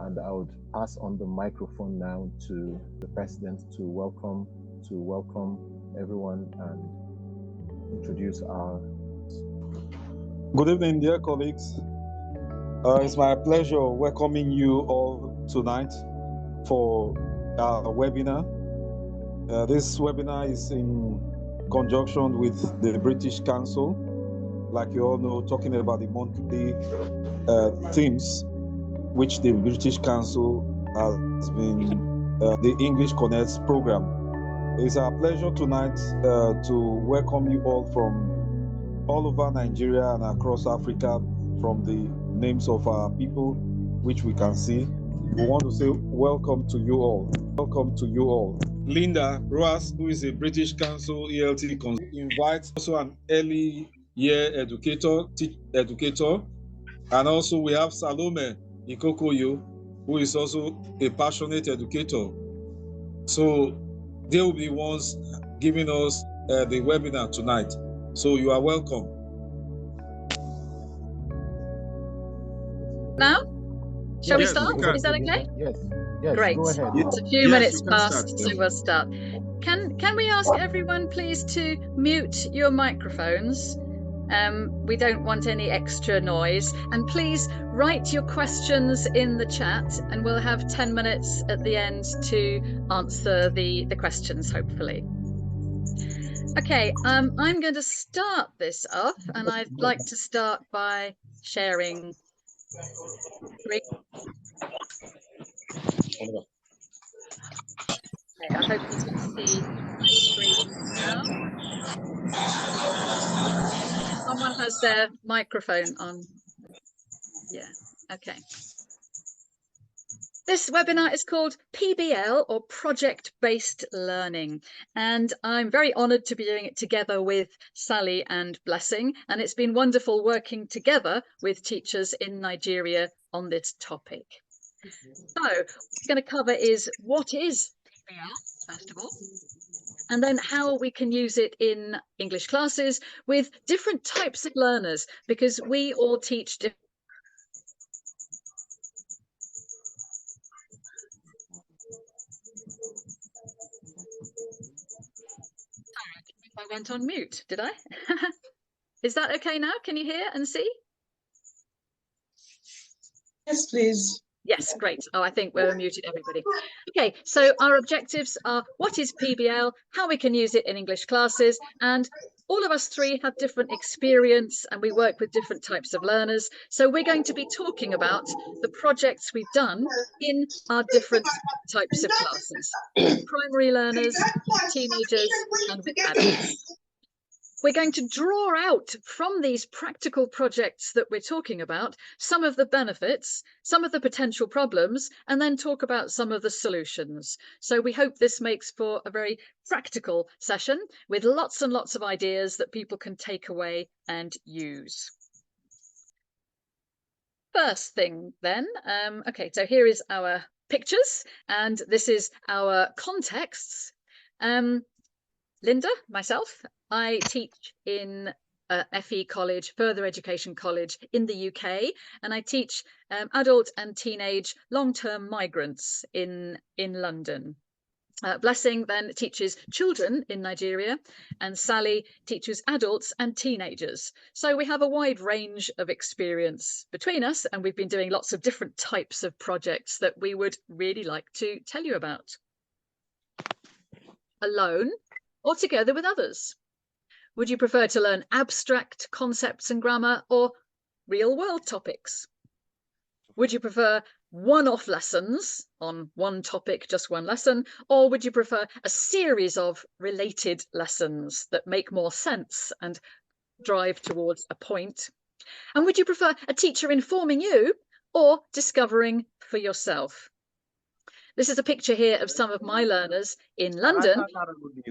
and I would pass on the microphone now to the president to welcome everyone and introduce our. Good evening, dear colleagues. It's my pleasure welcoming you all tonight for our webinar. This webinar is in conjunction with the British Council, like you all know, talking about the monthly themes which the British Council has been the English Connects program. It's our pleasure tonight to welcome you all from all over Nigeria and across Africa, from the names of our people which we can see. We want to say welcome to you all. Welcome to you all. Linda Ruas, who is a British Council ELT consultant, invites also an early year educator, and also we have Salome Ikokoyo, who is also a passionate educator. So they will be ones giving us the webinar tonight. So you are welcome. Now, shall we Yes, start? we can. Is that okay? Yes, Great. go ahead. It's a few minutes past, so we'll start. Can we ask everyone please to mute your microphones? We don't want any extra noise, and please write your questions in the chat, and we'll have 10 minutes at the end to answer the questions, hopefully. Okay, I'm going to start this up, and I'd like to start by sharing screen. Okay, I hope you can see my screen now. Someone has their microphone on. Yeah, okay. This webinar is called PBL, or Project-Based Learning, and I'm very honoured to be doing it together with Sally and Blessing, and it's been wonderful working together with teachers in Nigeria on this topic. So what we're going to cover is what is PBL, first of all, and then how we can use it in English classes with different types of learners, because we all teach different. I went on mute, did I? Is that okay now? Can you hear and see? Yes, please. Yes, great. Oh, I think we're muted, everybody. Okay, so our objectives are what is PBL, how we can use it in English classes, and all of us three have different experience and we work with different types of learners. So we're going to be talking about the projects we've done in our different types of classes. Primary learners, teenagers, and with adults. We're going to draw out from these practical projects that we're talking about some of the benefits, some of the potential problems, and then talk about some of the solutions. So we hope this makes for a very practical session with lots and lots of ideas that people can take away and use. First thing then, okay, so here is our pictures and this is our contexts. Linda, myself, I teach in FE College, Further Education College in the UK, and I teach adult and teenage long-term migrants in London. Blessing then teaches children in Nigeria, and Sally teaches adults and teenagers. So we have a wide range of experience between us, and we've been doing lots of different types of projects that we would really like to tell you about. Alone or together with others? Would you prefer to learn abstract concepts and grammar or real-world topics? Would you prefer one-off lessons on one topic, just one lesson, or would you prefer a series of related lessons that make more sense and drive towards a point? And would you prefer a teacher informing you or discovering for yourself? This is a picture here of some of my learners in London,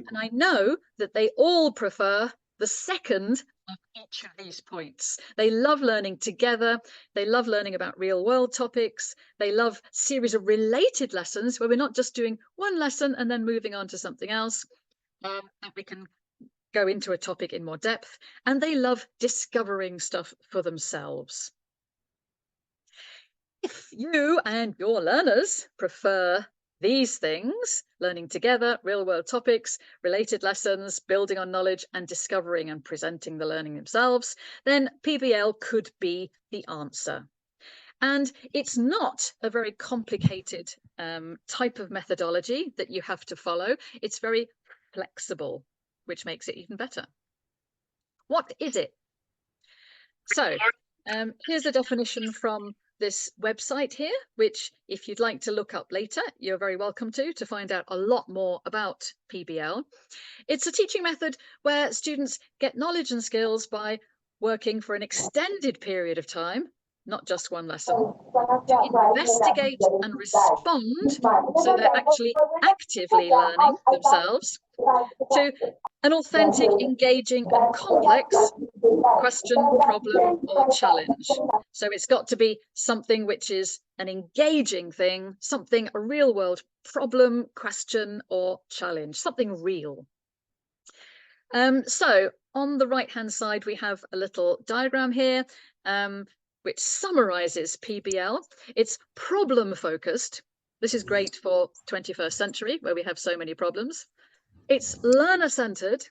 and I know that they all prefer the second of each of these points. They love learning together, they love learning about real world topics, they love a series of related lessons where we're not just doing one lesson and then moving on to something else, that we can go into a topic in more depth, and they love discovering stuff for themselves. If you and your learners prefer these things, learning together, real-world topics, related lessons, building on knowledge, and discovering and presenting the learning themselves, then PBL could be the answer. And it's not a very complicated type of methodology that you have to follow. It's very flexible, which makes it even better. What is it? So here's a definition from this website here, which if you'd like to look up later, you're very welcome to find out a lot more about PBL. It's a teaching method where students get knowledge and skills by working for an extended period of time, not just one lesson, to investigate and respond, so they're actually actively learning themselves, to an authentic, engaging and complex question, problem or challenge. So it's got to be something which is an engaging thing, something, a real world problem, question or challenge, something real. So on the right hand side, we have a little diagram here, which summarizes PBL. It's problem focused. This is great for 21st century, where we have so many problems. It's learner centered,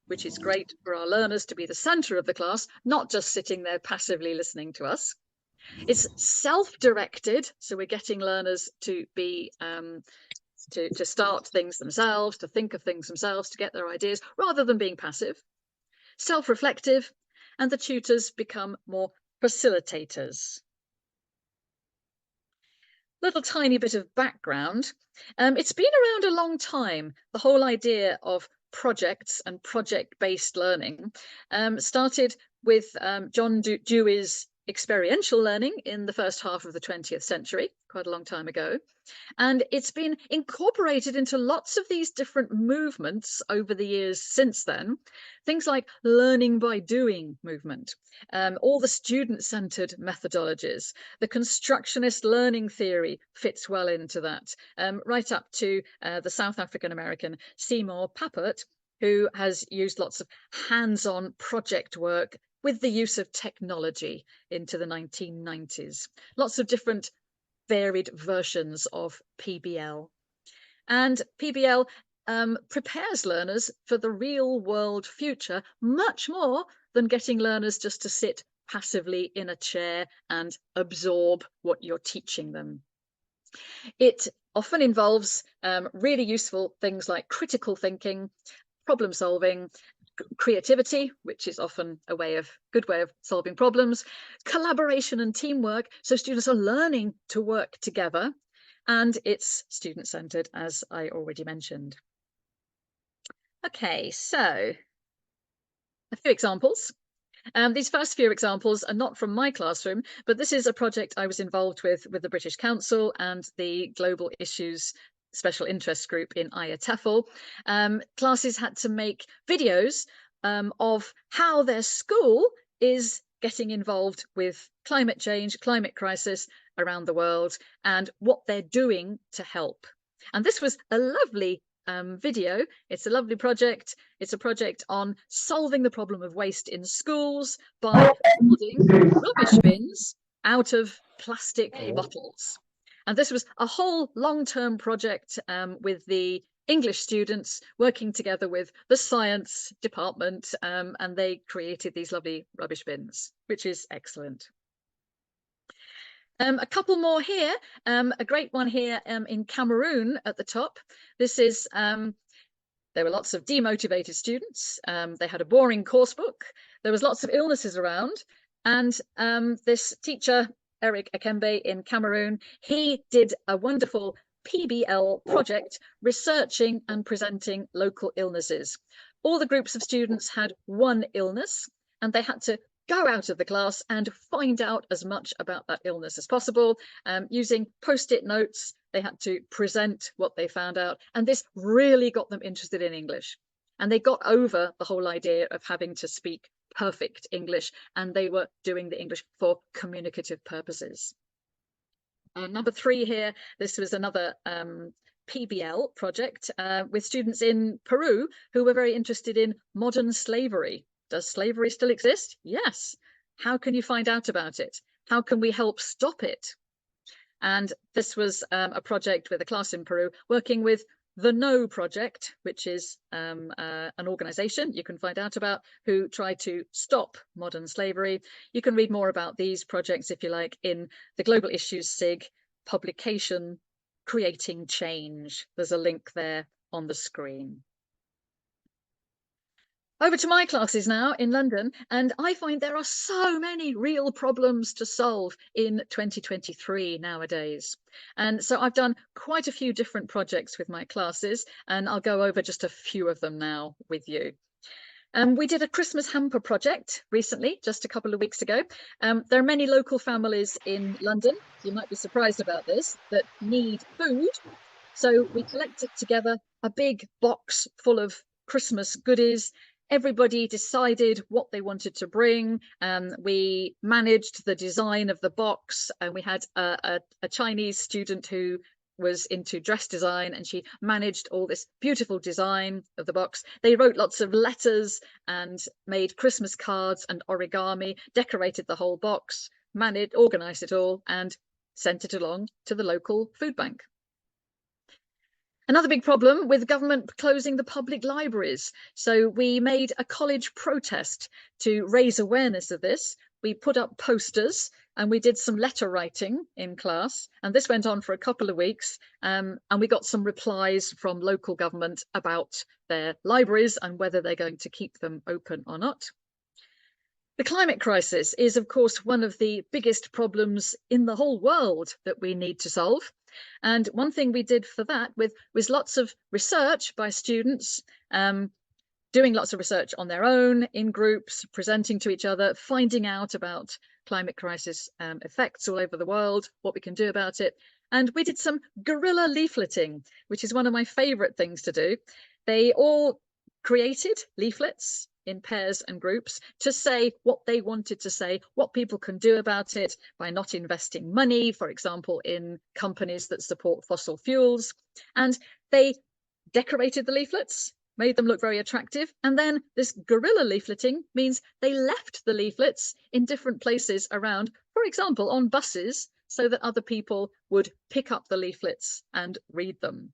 which is great for our learners to be the center of the class, not just sitting there passively listening to us. It's self-directed, so we're getting learners to be to start things themselves, to think of things themselves, to get their ideas, rather than being passive. Self-reflective, and the tutors become more facilitators. Little tiny bit of background. It's been around a long time. The whole idea of projects and project-based learning started with John Dewey's experiential learning in the first half of the 20th century, quite a long time ago. And it's been incorporated into lots of these different movements over the years since then. Things like learning by doing movement, all the student-centered methodologies, the constructionist learning theory fits well into that, right up to the South African American Seymour Papert, who has used lots of hands-on project work with the use of technology into the 1990s. Lots of different varied versions of PBL. And PBL prepares learners for the real world future much more than getting learners just to sit passively in a chair and absorb what you're teaching them. It often involves really useful things like critical thinking, problem solving, creativity, which is often a good way of solving problems, collaboration and teamwork, so students are learning to work together, and it's student-centered, as I already mentioned. Okay, so a few examples. These first few examples are not from my classroom, but this is a project I was involved with the British Council and the Global Issues Special Interest Group in IATEFL. Classes had to make videos of how their school is getting involved with climate change, climate crisis around the world, and what they're doing to help. And this was a lovely video. It's a lovely project. It's a project on solving the problem of waste in schools by building rubbish bins out of plastic bottles. And this was a whole long-term project with the English students working together with the science department, and they created these lovely rubbish bins, which is excellent. A couple more here, a great one here in Cameroon at the top. This is, there were lots of demotivated students. They had a boring course book. There was lots of illnesses around. And this teacher, Eric Akembe in Cameroon, he did a wonderful PBL project researching and presenting local illnesses. All the groups of students had one illness, and they had to go out of the class and find out as much about that illness as possible. Using post-it notes, they had to present what they found out, and this really got them interested in English. And they got over the whole idea of having to speak perfect English, and they were doing the English for communicative purposes. Number 3 here, this was another PBL project with students in Peru who were very interested in modern slavery. Does slavery still exist? Yes. How can you find out about it? How can we help stop it? And this was a project with a class in Peru working with the No Project, which is an organization you can find out about who try to stop modern slavery. You can read more about these projects, if you like, in the Global Issues SIG publication, Creating Change. There's a link there on the screen. Over to my classes now in London, and I find there are so many real problems to solve in 2023 nowadays. And so I've done quite a few different projects with my classes, and I'll go over just a few of them now with you. We did a Christmas hamper project recently, just a couple of weeks ago. There are many local families in London, you might be surprised about this, that need food. So we collected together a big box full of Christmas goodies. Everybody decided what they wanted to bring. We managed the design of the box, and we had a Chinese student who was into dress design, and she managed all this beautiful design of the box. They wrote lots of letters and made Christmas cards and origami, decorated the whole box, organized it all, and sent it along to the local food bank. Another big problem with government closing the public libraries. So we made a college protest to raise awareness of this. We put up posters and we did some letter writing in class. And this went on for a couple of weeks. And we got some replies from local government about their libraries and whether they're going to keep them open or not. The climate crisis is, of course, one of the biggest problems in the whole world that we need to solve. And one thing we did for that was lots of research by students, doing lots of research on their own, in groups, presenting to each other, finding out about climate crisis effects all over the world, what we can do about it. And we did some guerrilla leafleting, which is one of my favorite things to do. They all created leaflets in pairs and groups to say what they wanted to say, what people can do about it by not investing money, for example, in companies that support fossil fuels. And they decorated the leaflets, made them look very attractive. And then this guerrilla leafleting means they left the leaflets in different places around, for example, on buses, so that other people would pick up the leaflets and read them.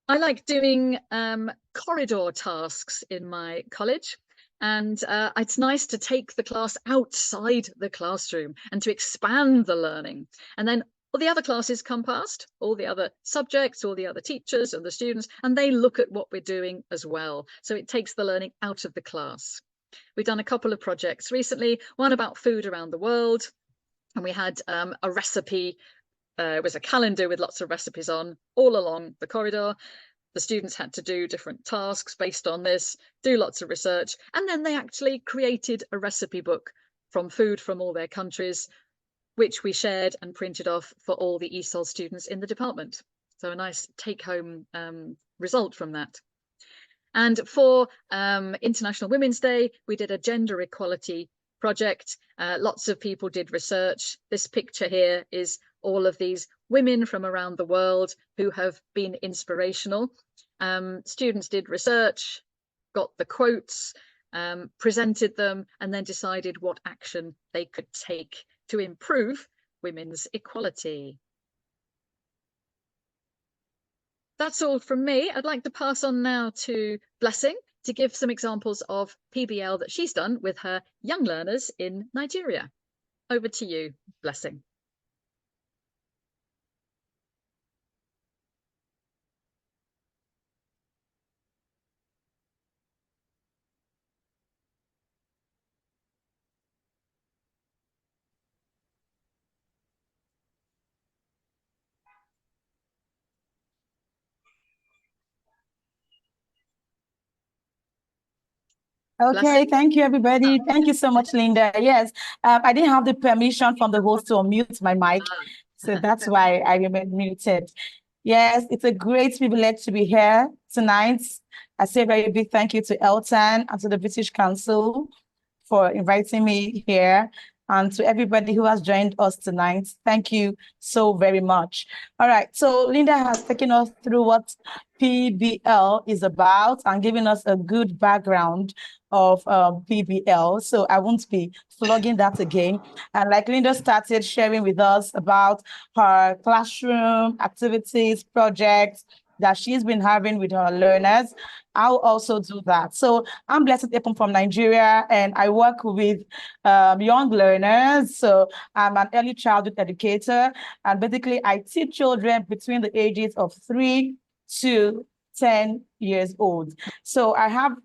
I like doing corridor tasks in my college, and it's nice to take the class outside the classroom and to expand the learning. And then all the other classes come past, all the other subjects, all the other teachers and the students, and they look at what we're doing as well. So it takes the learning out of the class. We've done a couple of projects recently, one about food around the world, and we had a recipe. It was a calendar with lots of recipes on all along the corridor. The students had to do different tasks based on this, do lots of research, and then they actually created a recipe book from food from all their countries, which we shared and printed off for all the ESOL students in the department. So a nice take-home result from that. And for International Women's Day, we did a gender equality project. Lots of people did research. This picture here is all of these women from around the world who have been inspirational. Students did research, got the quotes, presented them, and then decided what action they could take to improve women's equality. That's all from me. I'd like to pass on now to Blessing to give some examples of PBL that she's done with her young learners in Nigeria. Over to you, Blessing. Okay, thank you, everybody. Thank you so much, Linda. Yes, I didn't have the permission from the host to unmute my mic, so that's why I remained muted. Yes, it's a great privilege to be here tonight. I say a very big thank you to ELTAN and to the British Council for inviting me here. and to everybody who has joined us tonight. Thank you so very much. All right, so Linda has taken us through what PBL is about and given us a good background of PBL. So I won't be flogging that again. And like Linda started sharing with us about her classroom activities, projects that she's been having with her learners, I'll also do that. So I'm Blessed Epum from Nigeria, and I work with young learners. So I'm an early childhood educator, and basically I teach children between the ages of 3 to 10 years old. So I have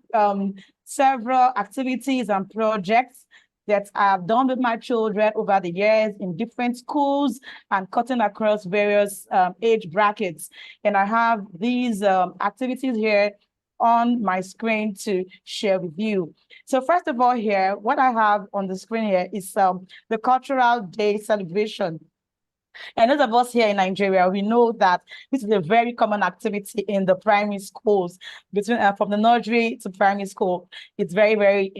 several activities and projects that I've done with my children over the years in different schools and cutting across various age brackets. And I have these activities here on my screen to share with you. So first of all here, what I have on the screen here is the Cultural Day celebration. And those of us here in Nigeria, we know that this is a very common activity in the primary schools, between from the nursery to primary school. It's very, very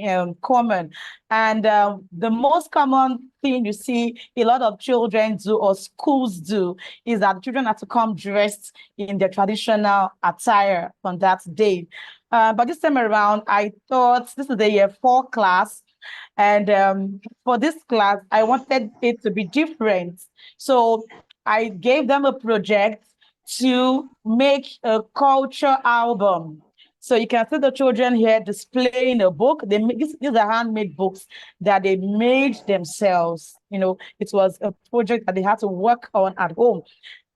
common. And the most common thing you see a lot of children do or schools do is that children have to come dressed in their traditional attire on that day. But this time around, I thought this is the year 4 class. And for this class, I wanted it to be different. So I gave them a project to make a culture album. So you can see the children here displaying a book. These are handmade books that they made themselves. You know, it was a project that they had to work on at home.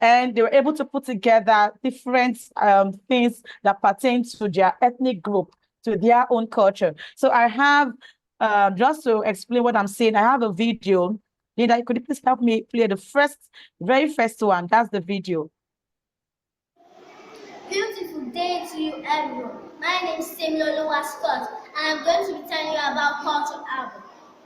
And they were able to put together different things that pertain to their ethnic group, to their own culture. So I have, just to explain what I'm saying, I have a video. Linda, could you please help me play the very first one? That's the video. Beautiful day to you, everyone. My name is Linda Ruas, and I'm going to be telling you about culture album.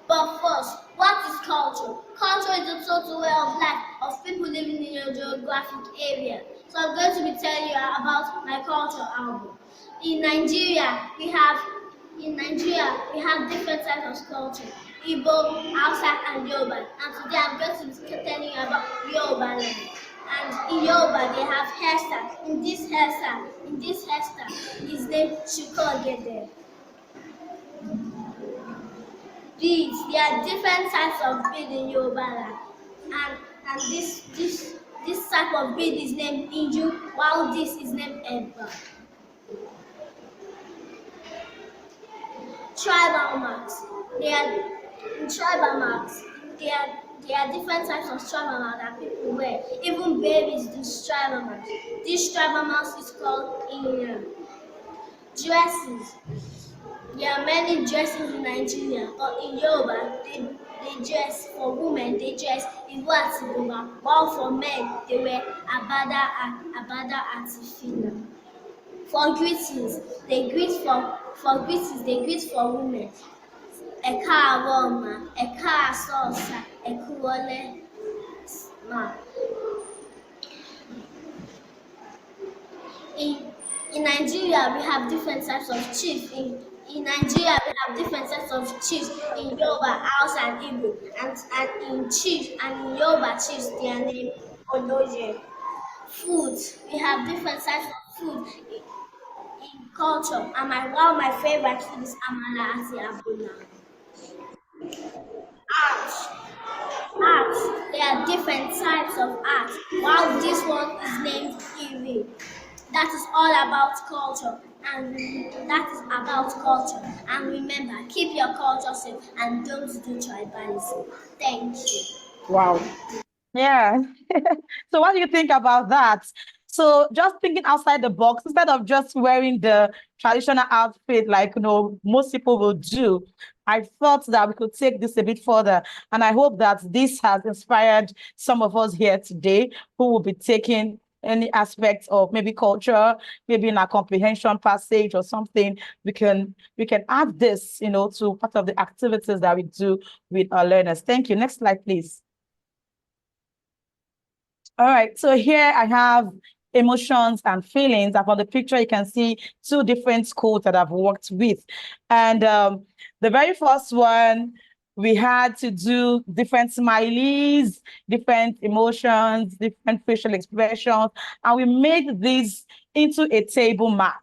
But first, what is culture? Culture is the total way of life of people living in your geographic area. So I'm going to be telling you about my culture album. In Nigeria, we have different types of culture: Igbo, Hausa, and Yoruba. And today I'm going to be telling you about Yoruba land. And in Yoruba, they have hairstyle. In this hairstyle is named Shukogede. Beads. There are different types of bead in Yoruba land. And this type of bead is named Inju, while this is named Eba. Tribal marks. There are different types of tribal marks that people wear. Even babies do tribal marks. This tribal marks is called Inya. Dresses. There are many dresses in Nigeria, but in Yoruba, they dress, for women, they dress Iwo ati Buba, while for men, they wear Abada ati Fila. For greetings, they greet for women. Ẹ káàárọ̀ ma, ẹ káàsán ọ̀sà, ẹ kú ìrọ̀lẹ́ ma. In Nigeria, we have different types of chiefs. In Nigeria, we have different types of chiefs in Yoruba, Hausa, and Igbo. And in Yoruba chiefs, they are named Odoje. Food, we have different types of food in culture. And one of my favorite food is Amala ati Abula. Art, there are different types of art. While this one is named Iri. That is all about culture, and remember, keep your culture safe and don't do tribalism. Thank you. Wow. Yeah. So what do you think about that? So just thinking outside the box, instead of just wearing the traditional outfit like most people will do, I thought that we could take this a bit further. And I hope that this has inspired some of us here today who will be taking any aspect of maybe culture, maybe in a comprehension passage or something. We can add this, to part of the activities that we do with our learners. Thank you. Next slide, please. All right, so here I have emotions and feelings. And from the picture, you can see 2 different schools that I've worked with. And the very first one, We had to do different smileys, different emotions, different facial expressions, and we made this into a table mat.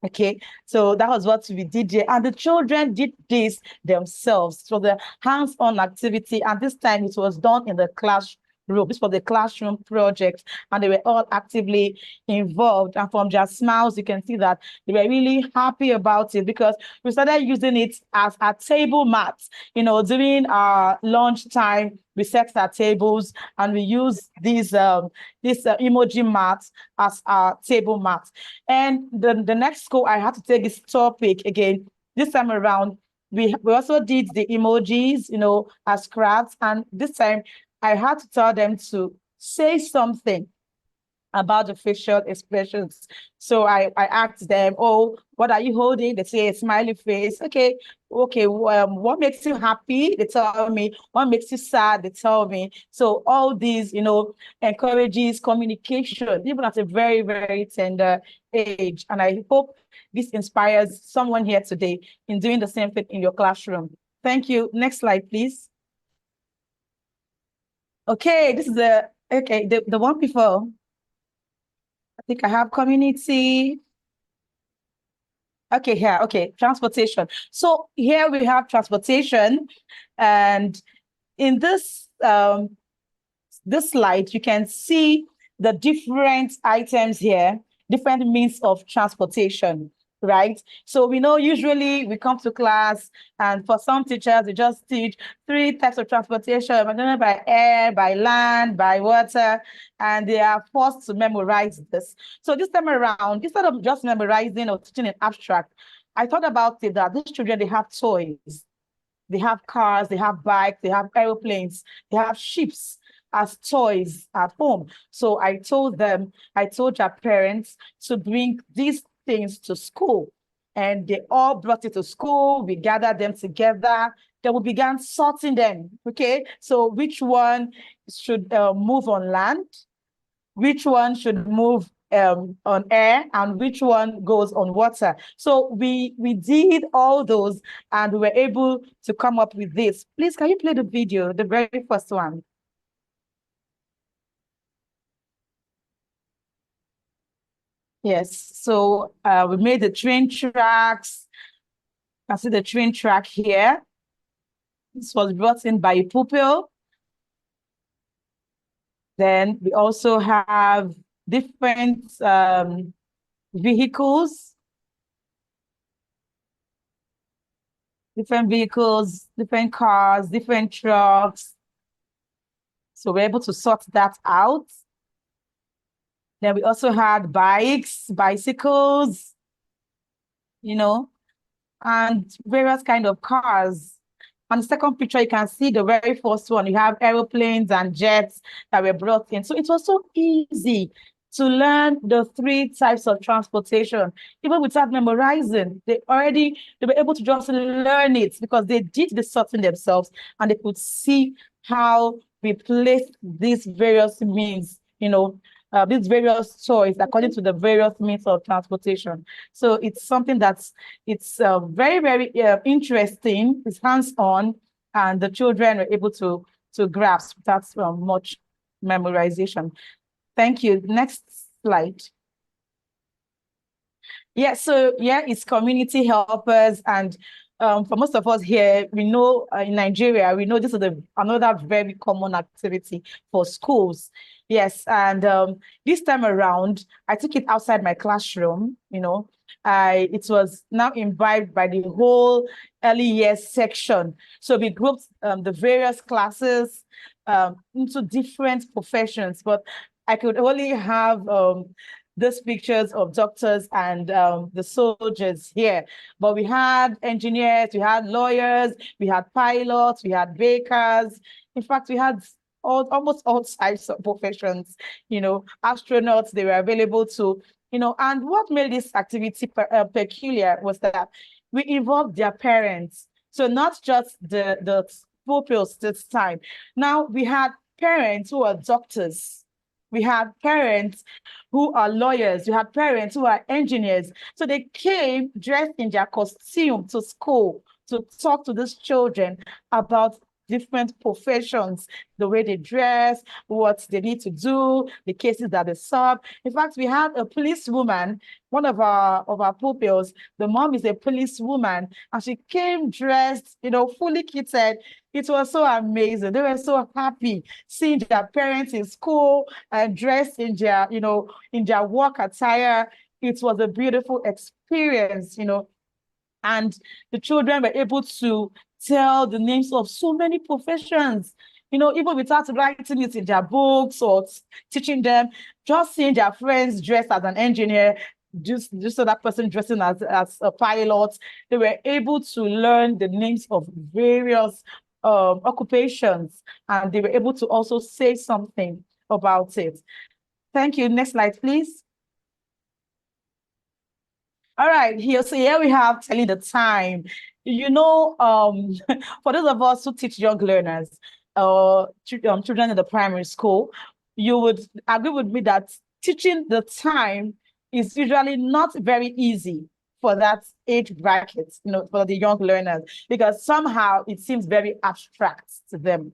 Okay, so that was what we did there. And the children did this themselves. So the hands-on activity, and this time it was done in the classroom. This was the classroom project, and they were all actively involved. And from their smiles, you can see that they were really happy about it, because we started using it as a table mat. You know, during our lunch time, we set our tables and we use these emoji mats as our table mat. And the next school, I had to take this topic again. This time around, we also did the emojis, you know, as crafts. And this time I had to tell them to say something about the facial expressions. So I asked them, oh, what are you holding? They say a smiley face. Okay, what makes you happy? They tell me. What makes you sad? They tell me. So all these, you know, encourages communication, even at a very, very tender age. And I hope this inspires someone here today in doing the same thing in your classroom. Thank you. Next slide, please. Okay, this is the one before. I think I have community. Okay, here, okay, transportation. So here we have transportation, and in this this slide, you can see the different items here, different means of transportation, right? So we know usually we come to class, and for some teachers, they just teach 3 types of transportation, by air, by land, by water, and they are forced to memorize this. So this time around, instead of just memorizing or teaching in abstract, I thought about it that these children, they have toys, they have cars, they have bikes, they have airplanes, they have ships as toys at home. So I told their parents to bring these things to school. And they all brought it to school. We gathered them together. Then we began sorting them. Okay, so which one should move on land? Which one should move on air, and which one goes on water? So we did all those, and we were able to come up with this. Please, can you play the video, the very first one? Yes, so we made the train tracks. You can see the train track here. This was brought in by a pupil. Then we also have different vehicles, different cars, different trucks. So we're able to sort that out. Then we also had bikes, bicycles, you know, and various kind of cars. On the second picture, you can see the very first one. You have airplanes and jets that were brought in. So it was so easy to learn the 3 types of transportation, even without memorizing. They were able to just learn it because they did the sorting themselves, and they could see how we placed these various means, you know, these various toys according to the various means of transportation. So it's something it's very, very interesting. It's hands-on, and the children were able to grasp that much memorization. Thank you. Next slide. Yeah, so yeah, it's community helpers, and for most of us here, we know in Nigeria, we know this is another very common activity for schools. Yes, and this time around, I took it outside my classroom. You know, it was now imbibed by the whole early years section. So we grouped the various classes into different professions, but I could only have these pictures of doctors and the soldiers here. But we had engineers, we had lawyers, we had pilots, we had bakers. In fact, we had almost all types of professions, you know, astronauts, they were available to, you know, and what made this activity peculiar was that we involved their parents. So not just the pupils this time. Now we had parents who are doctors. We had parents who are lawyers. We had parents who are engineers. So they came dressed in their costume to school to talk to these children about different professions, the way they dress, what they need to do, the cases that they solve. In fact, we had a policewoman, one of our pupils. The mom is a policewoman, and she came dressed, fully kitted. It was so amazing. They were so happy seeing their parents in school and dressed in their, in their work attire. It was a beautiful experience, and the children were able to tell the names of so many professions, even without writing it in their books or teaching them, just seeing their friends dressed as an engineer, just so that person dressing as a pilot. They were able to learn the names of various occupations, and they were able to also say something about it. Thank you. Next slide, please. All right, so here we have telling the time. For those of us who teach young learners, children in the primary school, you would agree with me that teaching the time is usually not very easy for that age bracket, for the young learners, because somehow it seems very abstract to them,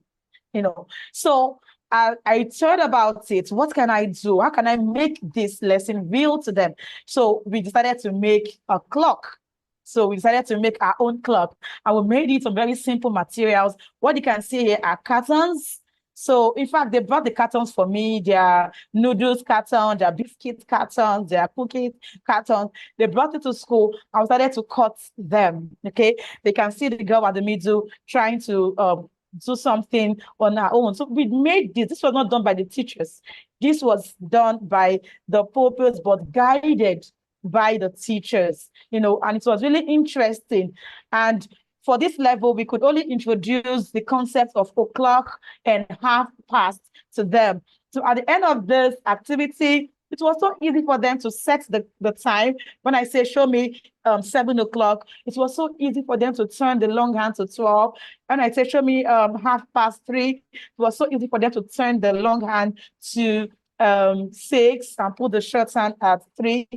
So I thought about it. What can I do? How can I make this lesson real to them? So we decided to make a clock. So we decided to make our own clock, and we made it of very simple materials. What you can see here are cartons. So in fact, they brought the cartons for me. Their noodles carton, their biscuit cartons, their cookies cartons. They brought it to school. I started to cut them. Okay, they can see the girl at the middle trying to do something on our own. So we made this. This was not done by the teachers. This was done by the pupils, but guided by the teachers, and it was really interesting. And for this level, we could only introduce the concept of o'clock and half past to them. So at the end of this activity, it was so easy for them to set the time. When I say, show me 7 o'clock, it was so easy for them to turn the long hand to 12. When I say, show me 3:30, it was so easy for them to turn the long hand to 6 and put the short hand at 3.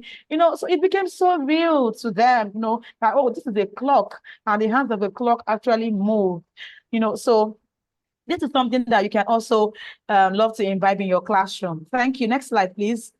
So it became so real to them, that, oh, this is a clock, and the hands of the clock actually move, so this is something that you can also love to imbibe in your classroom. Thank you. Next slide, please.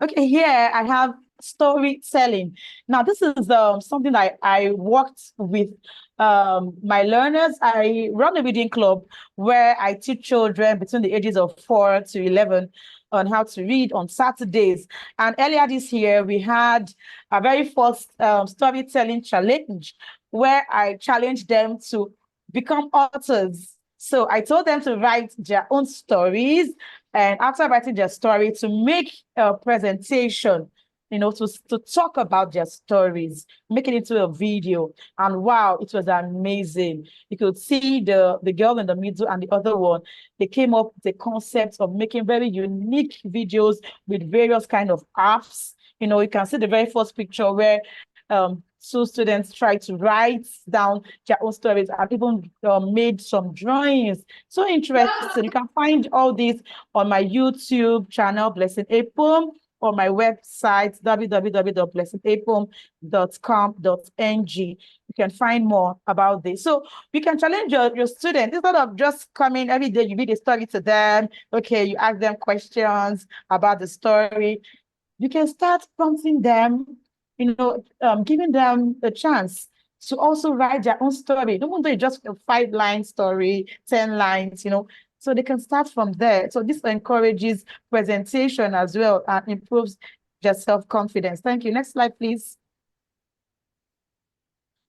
Okay, here I have storytelling. Now, this is something I worked with my learners. I run a reading club where I teach children between the ages of 4 to 11 on how to read on Saturdays. And earlier this year, we had a very first storytelling challenge where I challenged them to become authors. So I told them to write their own stories, and after writing their story, to make a presentation, to talk about their stories, make it into a video. And wow, it was amazing. You could see the girl in the middle and the other one. They came up with the concept of making very unique videos with various kind of apps. You can see the very first picture where 2 students tried to write down their own stories and even made some drawings. So interesting. You can find all this on my YouTube channel, Blessing Epum, or my website, www.blessingepum.com.ng. You can find more about this. So you can challenge your students instead of just coming every day, you read a story to them. Okay, you ask them questions about the story. You can start prompting them, giving them a chance to also write their own story. Don't do just a 5-line story, 10 lines, so they can start from there. So this encourages presentation as well and improves their self-confidence. Thank you. Next slide, please.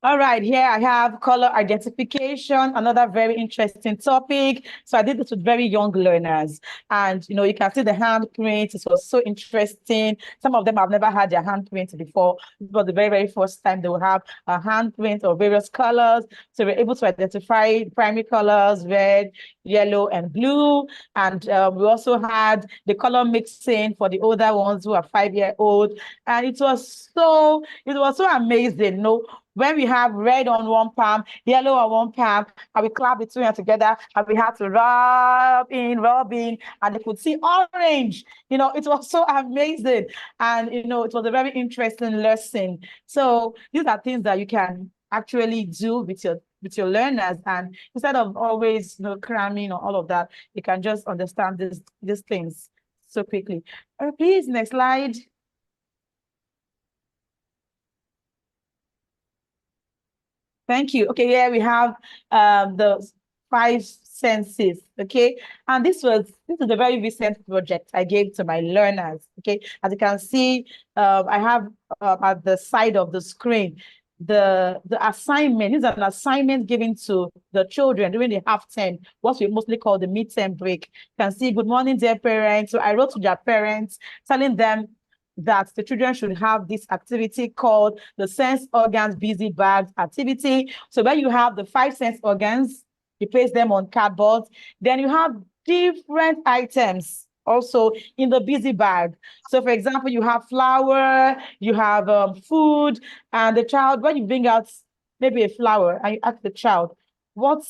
All right, here I have color identification, another very interesting topic. So I did this with very young learners, and you can see the handprint. It was so interesting. Some of them have never had their handprint before. It was the very, very first time they will have a handprint of various colors. So we're able to identify primary colors, red, yellow, and blue. And we also had the color mixing for the older ones who are 5-year-old. And it was so amazing. when we have red on one palm, yellow on one palm, and we clap the two hands together, and we had to rub in, and they could see orange. You know, it was so amazing. And, you know, it was a very interesting lesson. So these are things that you can actually do with your learners, and instead of always, you know, cramming or all of that, you can just understand these things so quickly. Please, next slide. Thank you. Okay, here we have the 5 senses. Okay, and this is a very recent project I gave to my learners. Okay, as you can see, I have at the side of the screen the assignment. This is an assignment given to the children during the half term, what we mostly call the midterm break. You can see, good morning, dear parents. So I wrote to their parents telling them that the children should have this activity called the sense organs busy bags activity. So when you have the 5 sense organs, you place them on cardboard. Then you have different items also in the busy bag. So for example, you have flour, you have food, and the child, when you bring out maybe a flower and you ask the child, what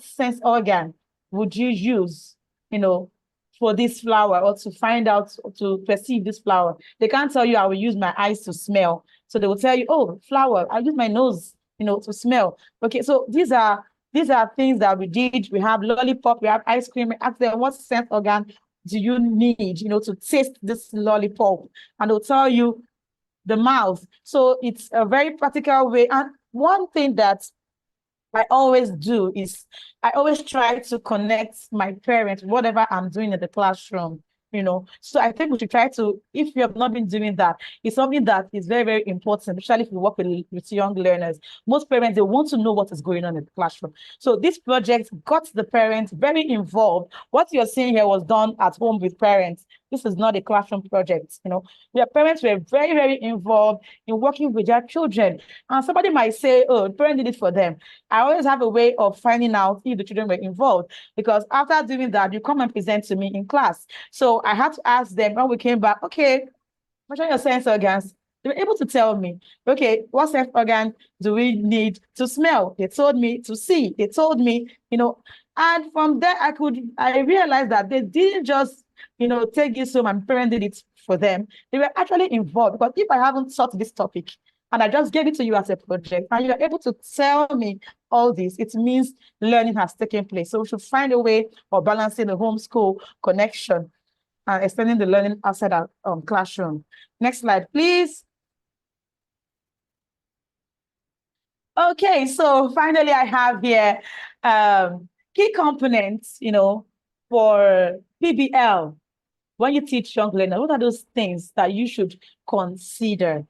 sense organ would you use, you know, for this flower, or to find out, to perceive this flower? They can't tell you, I will use my eyes to smell. So they will tell you, oh, flower, I'll use my nose, you know, to smell. Okay, so these are things that we did. We have lollipop, we have ice cream. Ask them, what sense organ do you need, you know, to taste this lollipop? And they'll tell you the mouth. So it's a very practical way. And one thing that I always do is I always try to connect my parents, whatever I'm doing in the classroom, you know. So I think we should try to, if you have not been doing that, it's something that is very, very important, especially if you work with young learners. Most parents, they want to know what is going on in the classroom. So this project got the parents very involved. What you're seeing here was done at home with parents. This is not a classroom project, you know. Their parents were very, very involved in working with their children. And somebody might say, oh, the parent did it for them. I always have a way of finding out if the children were involved, because after doing that, you come and present to me in class. So I had to ask them when we came back, okay, measure your sense organs. They were able to tell me, okay, what sense organ do we need to smell? They told me to see. They told me, you know, and from there I realized that they didn't just, you know, take this home and parent did it for them. They were actually involved, because if I haven't taught this topic and I just gave it to you as a project and you're able to tell me all this, it means learning has taken place. So we should find a way of balancing the homeschool connection and extending the learning outside our classroom. Next slide, please. Okay, so finally I have here key components, you know, for PBL. When you teach young learners, what are those things that you should consider,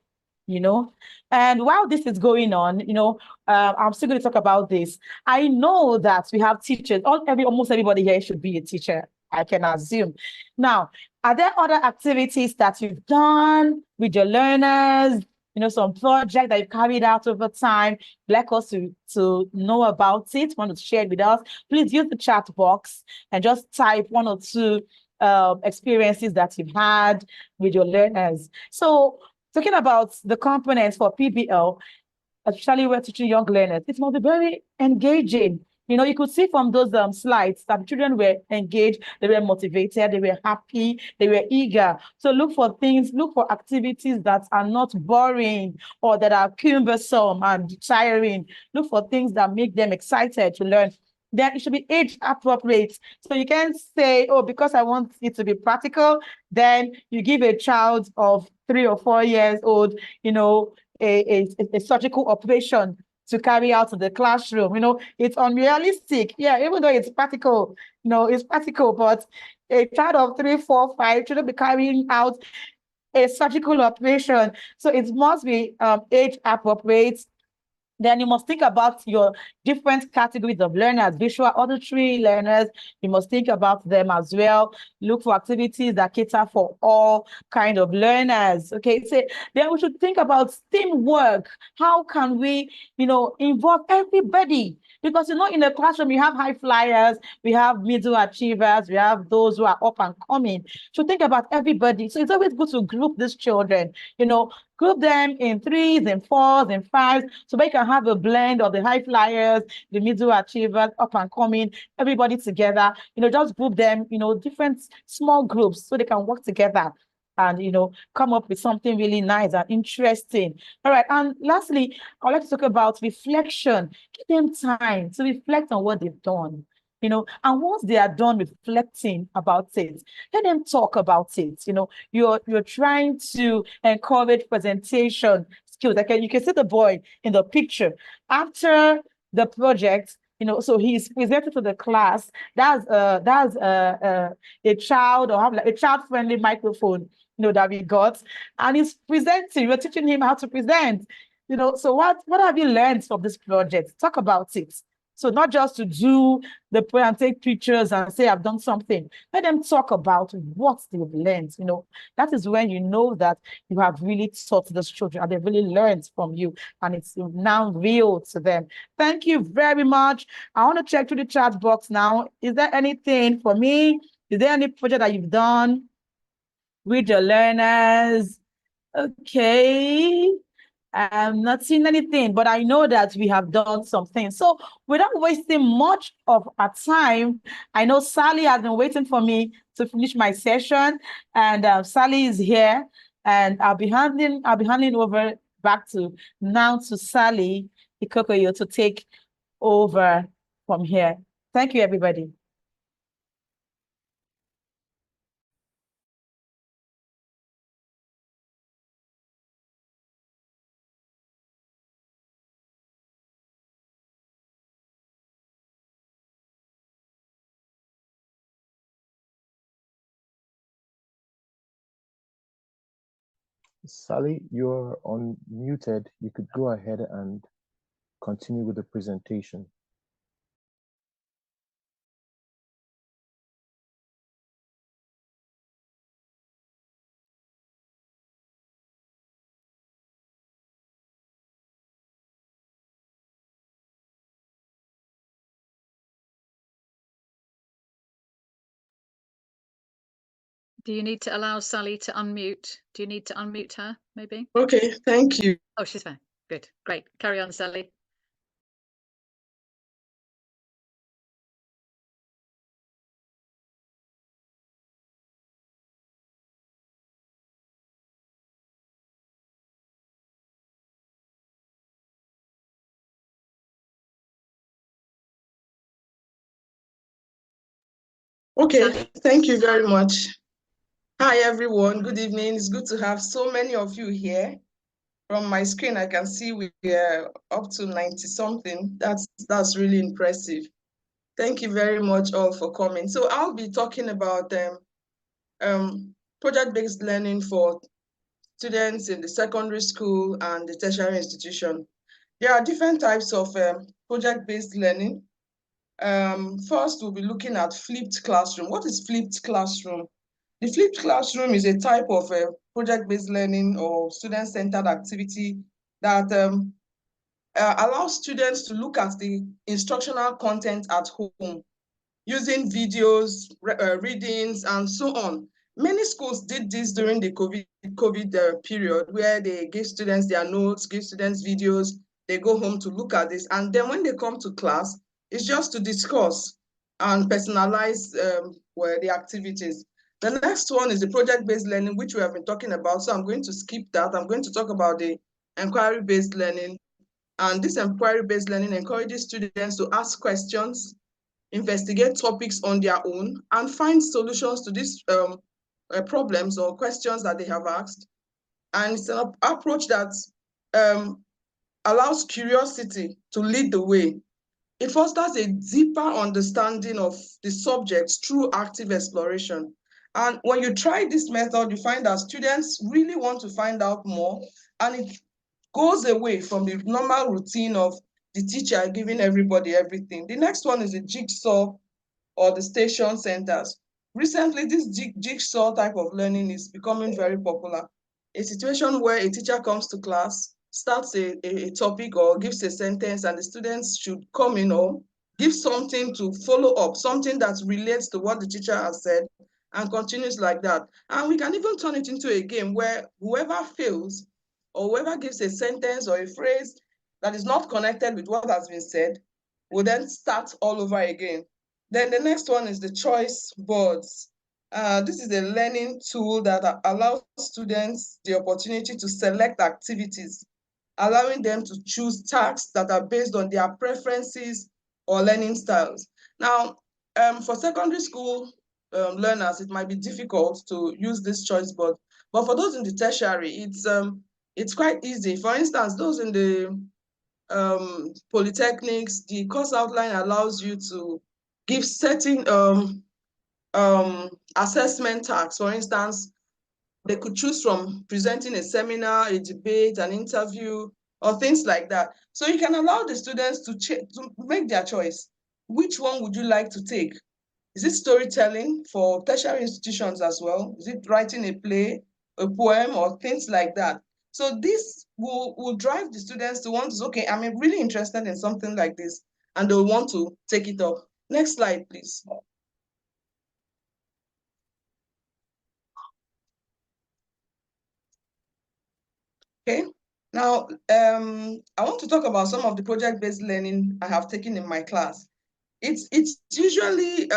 you know? And while this is going on, you know, I'm still going to talk about this. I know that we have teachers, almost everybody here should be a teacher, I can assume. Now, are there other activities that you've done with your learners, you know, some project that you've carried out over time? Like us to know about it, want to share it with us? Please use the chat box and just type 1 or 2 experiences that you've had with your learners. So talking about the components for PBL, especially when teaching young learners, it must be very engaging. You know, you could see from those slides that children were engaged, they were motivated, they were happy, they were eager. So look for activities that are not boring or that are cumbersome and tiring. Look for things that make them excited to learn. Then it should be age appropriate. So you can't say, oh, because I want it to be practical, then you give a child of 3 or 4 years old, you know, a surgical operation to carry out in the classroom. You know, it's unrealistic. Yeah, even though it's practical, you know, it's practical, but a child of 3, 4, 5 shouldn't be carrying out a surgical operation. So it must be age appropriate. Then you must think about your different categories of learners, visual, auditory learners. You must think about them as well. Look for activities that cater for all kind of learners. Okay, so then we should think about teamwork. How can we, you know, involve everybody? Because, you know, in the classroom, you have high flyers, we have middle achievers, we have those who are up and coming. So think about everybody. So it's always good to group these children. You know, Group them in 3s and 4s and 5s, so they can have a blend of the high flyers, the middle achievers, up and coming, everybody together. Just group them, different small groups so they can work together and come up with something really nice and interesting. All right, and lastly, I'd like to talk about reflection. Give them time to reflect on what they've done. And once they are done reflecting about it, let them talk about it. You're trying to encourage presentation skills. Like you can see the boy in the picture after the project. So he's presented to the class. That's a child, or have like a child-friendly microphone, that we got, and he's presenting. We're teaching him how to present. So what have you learned from this project? Talk about it. So not just to do the prayer and take pictures and say, I've done something. Let them talk about what they've learned. That is when you know that you have really taught those children and they've really learned from you and it's now real to them. Thank you very much. I want to check through the chat box now. Is there anything for me? Is there any project that you've done with your learners? Okay. I'm not seeing anything, but I know that we have done something. So without wasting much of our time, I know Sally has been waiting for me to finish my session, and Sally is here, and I'll be handing over back to Sally Ikokoyo to take over from here. Thank you, everybody. Sally, you're unmuted. You could go ahead and continue with the presentation. Do you need to allow Sally to unmute? Do you need to unmute her, maybe? Okay, thank you. Oh, she's fine. Good, great. Carry on, Sally. Okay, thank you very much. Hi, everyone. Good evening. It's good to have so many of you here. From my screen, I can see we are up to 90-something. That's really impressive. Thank you very much all for coming. So I'll be talking about project-based learning for students in the secondary school and the tertiary institution. There are different types of project-based learning. First, we'll be looking at flipped classroom. What is flipped classroom? The flipped classroom is a type of project-based learning or student-centered activity that allows students to look at the instructional content at home using videos, readings, and so on. Many schools did this during the COVID period, where they give students their notes, give students videos, they go home to look at this, and then when they come to class, it's just to discuss and personalize the activities. The next one is the project-based learning, which we have been talking about, so I'm going to skip that. I'm going to talk about the inquiry-based learning, and this inquiry-based learning encourages students to ask questions, investigate topics on their own, and find solutions to these problems or questions that they have asked. And it's an approach that allows curiosity to lead the way. It fosters a deeper understanding of the subjects through active exploration. And when you try this method, you find that students really want to find out more, and it goes away from the normal routine of the teacher giving everybody everything. The next one is the jigsaw or the station centers. Recently, this jigsaw type of learning is becoming very popular. A situation where a teacher comes to class, starts a topic or gives a sentence, and the students should come in or give something to follow up, something that relates to what the teacher has said, and continues like that. And we can even turn it into a game where whoever fails or whoever gives a sentence or a phrase that is not connected with what has been said will then start all over again. Then the next one is the choice boards. This is a learning tool that allows students the opportunity to select activities, allowing them to choose tasks that are based on their preferences or learning styles. Now, for secondary school learners, it might be difficult to use this choice board, but for those in the tertiary, it's quite easy. For instance, those in the polytechnics, the course outline allows you to give certain assessment tasks. For instance, they could choose from presenting a seminar, a debate, an interview, or things like that. So you can allow the students to make their choice. Which one would you like to take? Is it storytelling for tertiary institutions as well? Is it writing a play, a poem, or things like that? So this will drive the students to want to, okay, I'm really interested in something like this, and they'll want to take it up. Next slide, please. Okay, now I want to talk about some of the project-based learning I have taken in my class. It's usually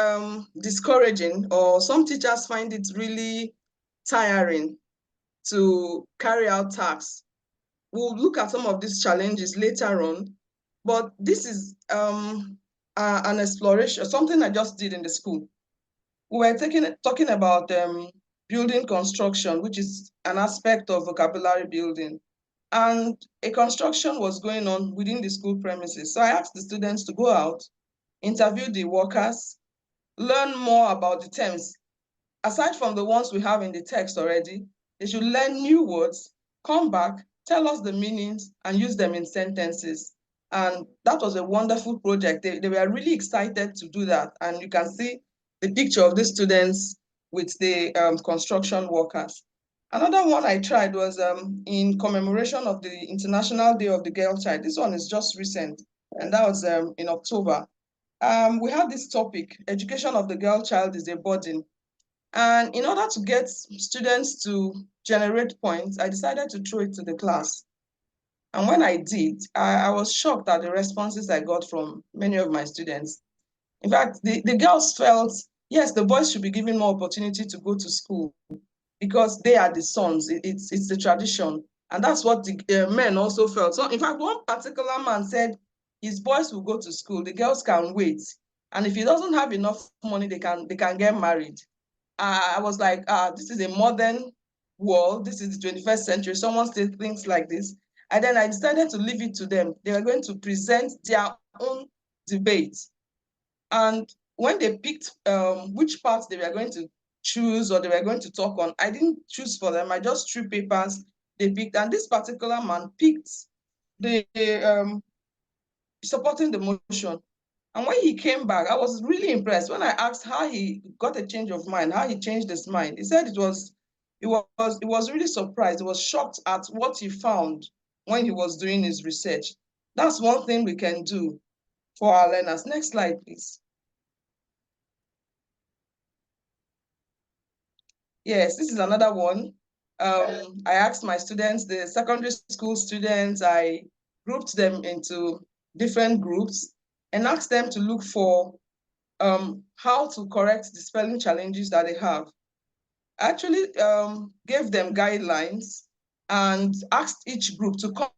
discouraging, or some teachers find it really tiring to carry out tasks. We'll look at some of these challenges later on, but this is an exploration, something I just did in the school. We were talking about building construction, which is an aspect of vocabulary building. And a construction was going on within the school premises. So I asked the students to go out, interview the workers, learn more about the terms. Aside from the ones we have in the text already, they should learn new words, come back, tell us the meanings, and use them in sentences. And that was a wonderful project. They were really excited to do that. And you can see the picture of the students with the construction workers. Another one I tried was in commemoration of the International Day of the Girl Child. This one is just recent, and that was in October. We had this topic, education of the girl child is a burden. And in order to get students to generate points, I decided to throw it to the class. And when I did, I was shocked at the responses I got from many of my students. In fact, the girls felt, yes, the boys should be given more opportunity to go to school because they are the sons. It's the tradition. And that's what the men also felt. So in fact, one particular man said his boys will go to school, the girls can wait. And if he doesn't have enough money, they can get married. I was like, this is a modern world. This is the 21st century. Someone still thinks like this. And then I decided to leave it to them. They were going to present their own debate. And when they picked which parts they were going to choose or they were going to talk on, I didn't choose for them. I just threw papers they picked. And this particular man picked the supporting the motion. And when he came back, I was really impressed. When I asked how he got a change of mind, how he changed his mind, he said he was really surprised. He was shocked at what he found when he was doing his research. That's one thing we can do for our learners. Next slide, please. Yes, this is another one. I asked my students, the secondary school students, I grouped them into different groups and asked them to look for how to correct the spelling challenges that they have. I actually gave them guidelines and asked each group to come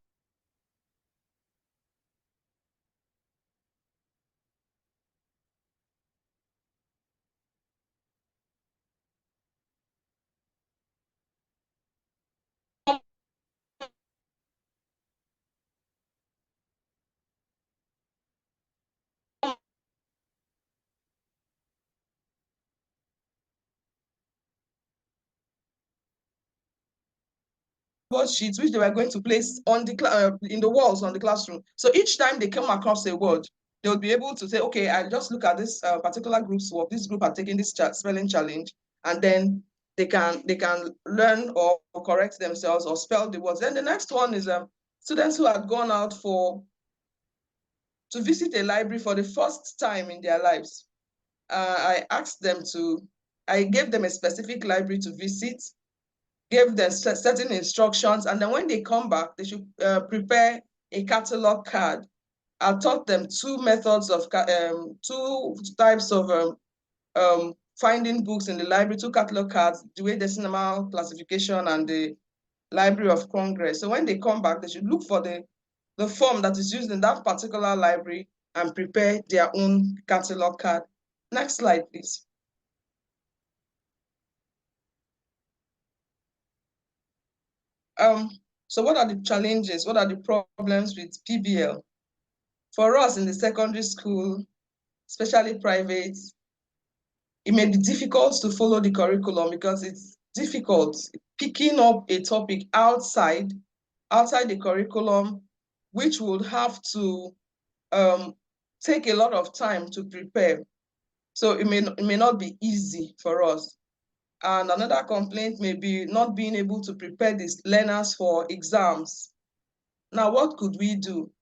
sheets which they were going to place on the in the walls on the classroom. So each time they come across a word, they would be able to say, okay, I just look at this particular group's work. This group are taking this spelling challenge, and then they can learn or correct themselves or spell the words. Then the next one is students who had gone out to visit a library for the first time in their lives. I gave them a specific library to visit. gave them certain instructions, and then when they come back, they should prepare a catalog card. I taught them two types of finding books in the library, two catalog cards, the way decimal classification and the Library of Congress. So when they come back, they should look for the form that is used in that particular library and prepare their own catalog card. Next slide, please. So what are the challenges? What are the problems with PBL? For us in the secondary school, especially private, it may be difficult to follow the curriculum because it's difficult picking up a topic outside the curriculum, which would have to take a lot of time to prepare. So it may not be easy for us. And another complaint may be not being able to prepare these learners for exams. Now, what could we do?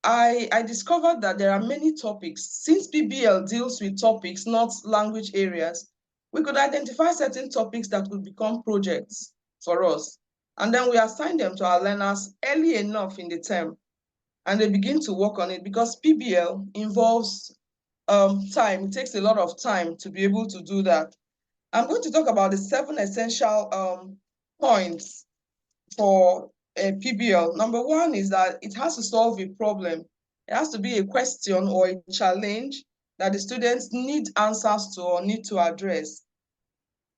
I discovered that there are many topics. Since PBL deals with topics, not language areas, we could identify certain topics that would become projects for us. And then we assign them to our learners early enough in the term. And they begin to work on it because PBL involves time. It takes a lot of time to be able to do that. I'm going to talk about the 7 essential points for a PBL. Number one is that it has to solve a problem. It has to be a question or a challenge that the students need answers to or need to address.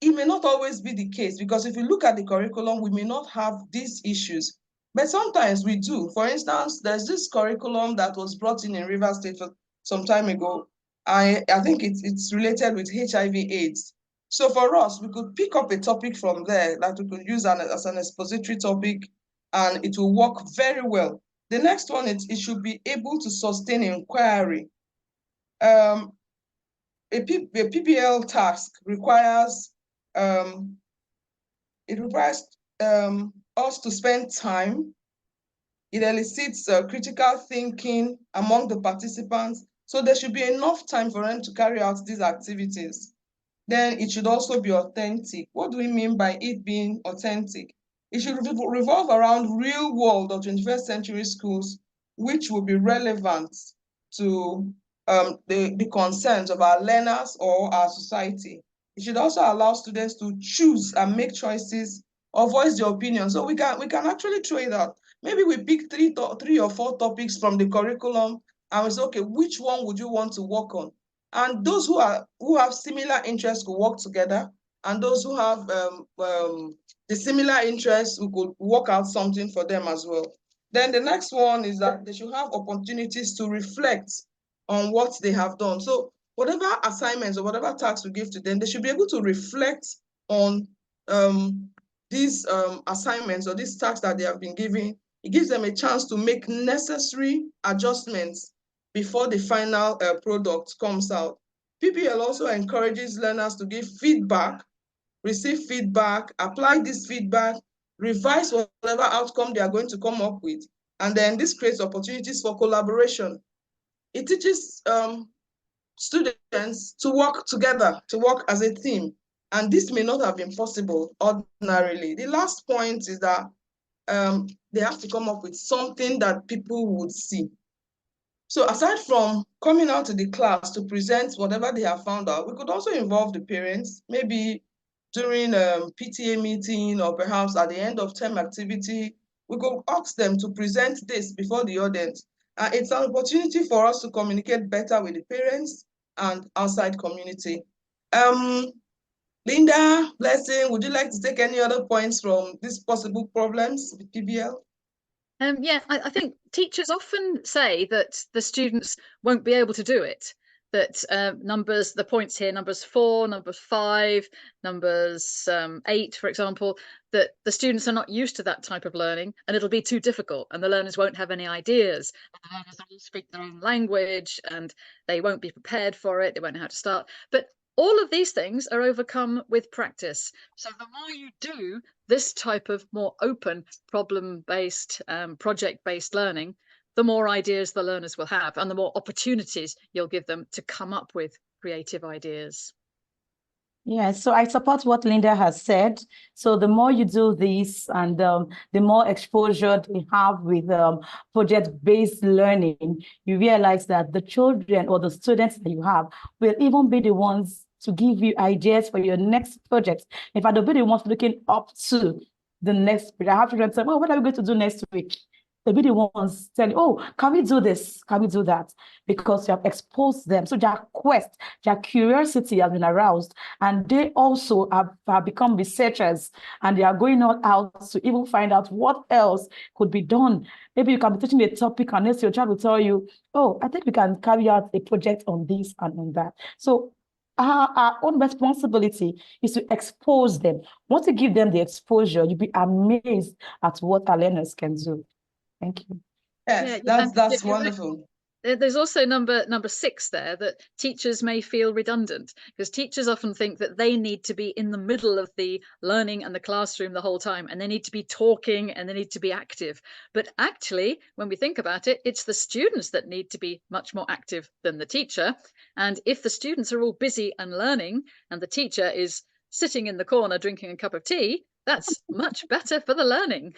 It may not always be the case because if you look at the curriculum, we may not have these issues, but sometimes we do. For instance, there's this curriculum that was brought in Rivers State some time ago. I think it's related with HIV/AIDS. So for us, we could pick up a topic from there that we could use as an expository topic, and it will work very well. The next one is it should be able to sustain inquiry. A PBL task requires us to spend time. It elicits critical thinking among the participants. So there should be enough time for them to carry out these activities. Then it should also be authentic. What do we mean by it being authentic? It should revolve around real world or 21st century schools, which will be relevant to the concerns of our learners or our society. It should also allow students to choose and make choices or voice their opinion. So we can actually throw it out. Maybe we pick three or four topics from the curriculum and we say, okay, which one would you want to work on? And those who have similar interests could work together, and those who have the similar interests, we could work out something for them as well. Then the next one is that they should have opportunities to reflect on what they have done. So whatever assignments or whatever tasks we give to them, they should be able to reflect on these assignments or these tasks that they have been given. It gives them a chance to make necessary adjustments before the final product comes out. PBL also encourages learners to give feedback, receive feedback, apply this feedback, revise whatever outcome they are going to come up with. And then this creates opportunities for collaboration. It teaches students to work together, to work as a team. And this may not have been possible ordinarily. The last point is that they have to come up with something that people would see. So aside from coming out to the class to present whatever they have found out, we could also involve the parents, maybe during a PTA meeting or perhaps at the end of term activity. We could ask them to present this before the audience. It's an opportunity for us to communicate better with the parents and outside community. Linda, Blessing, would you like to take any other points from these possible problems with PBL? Yeah, I think teachers often say that the students won't be able to do it, that the points here, numbers 4, numbers 5, numbers 8, for example, that the students are not used to that type of learning and it'll be too difficult and the learners won't have any ideas. The learners will speak their own language and they won't be prepared for it, they won't know how to start. But all of these things are overcome with practice. So the more you do this type of more open problem-based, project-based learning, the more ideas the learners will have and the more opportunities you'll give them to come up with creative ideas. Yeah, so I support what Linda has said. So the more you do this and the more exposure they have with project-based learning, you realize that the children or the students that you have will even be the ones to give you ideas for your next project. In fact, they'll be the ones looking up to the next. I have children say, oh, what are we going to do next week? They'll be the ones telling, oh, can we do this? Can we do that? Because you have exposed them. So their quest, their curiosity has been aroused. And they also have become researchers, and they are going out to even find out what else could be done. Maybe you can be teaching a topic, and next your child will tell you, oh, I think we can carry out a project on this and on that. So our own responsibility is to expose them. Once you give them the exposure, you'll be amazed at what our learners can do. Thank you. Yes, Yeah, that's wonderful. There's also number 6 there, that teachers may feel redundant, because teachers often think that they need to be in the middle of the learning and the classroom the whole time, and they need to be talking and they need to be active. But actually, when we think about it, it's the students that need to be much more active than the teacher. And if the students are all busy and learning and the teacher is sitting in the corner drinking a cup of tea, that's much better for the learning.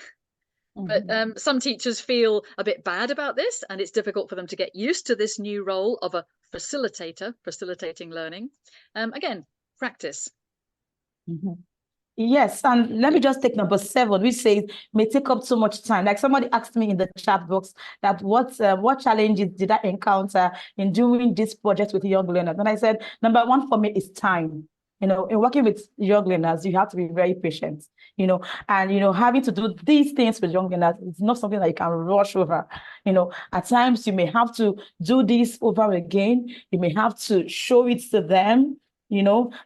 But some teachers feel a bit bad about this, and it's difficult for them to get used to this new role of a facilitator, facilitating learning. Again, practice. Yes, and let me just take number 7, which says may take up so much time. Like somebody asked me in the chat box that what challenges did I encounter in doing this project with young learners? And I said, number 1 for me is time. In working with young learners, you have to be very patient, and, having to do these things with young learners is not something that you can rush over. At times you may have to do this over again. You may have to show it to them,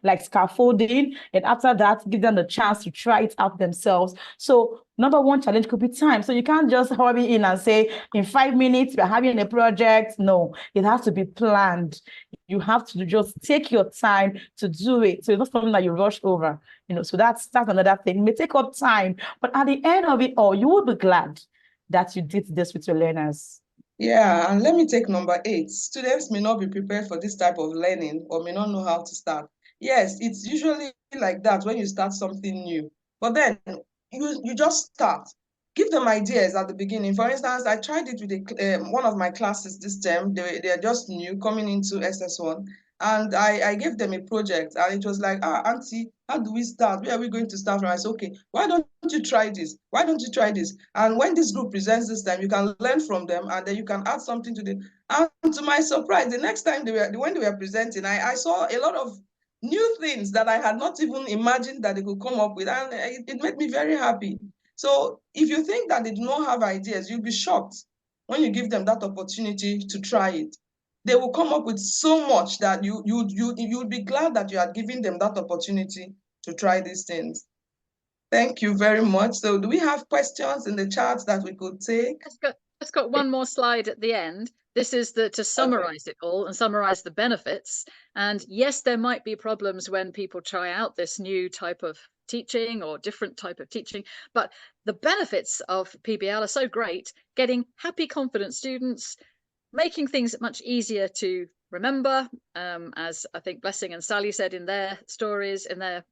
like scaffolding, and after that, give them the chance to try it out themselves. So number 1 challenge could be time. So you can't just hurry in and say, in 5 minutes, we're having a project. No, it has to be planned. You have to just take your time to do it. So it's not something that you rush over, so that's another thing. It may take up time, but at the end of it all, you will be glad that you did this with your learners. Yeah, and let me take number 8. Students may not be prepared for this type of learning or may not know how to start. Yes, it's usually like that when you start something new. But then you just start. Give them ideas at the beginning. For instance, I tried it with one of my classes this term. They're just new, coming into SS1. And I gave them a project, and it was like, Auntie, how do we start? Where are we going to start from? I said, okay, why don't you try this? Why don't you try this? And when this group presents this time, you can learn from them, and then you can add something to them. And to my surprise, the next time when they were presenting, I saw a lot of new things that I had not even imagined that they could come up with, and it made me very happy. So if you think that they do not have ideas, you'll be shocked when you give them that opportunity to try it. They will come up with so much that you'd be glad that you had given them that opportunity to try these things. Thank you very much. So do we have questions in the chat that we could take? It's got one more slide at the end. This is to summarize it all and summarize the benefits. And yes, there might be problems when people try out this new type of teaching or different type of teaching, but the benefits of PBL are so great. Getting happy, confident students, making things much easier to remember, as I think Blessing and Sally said in their stories, in their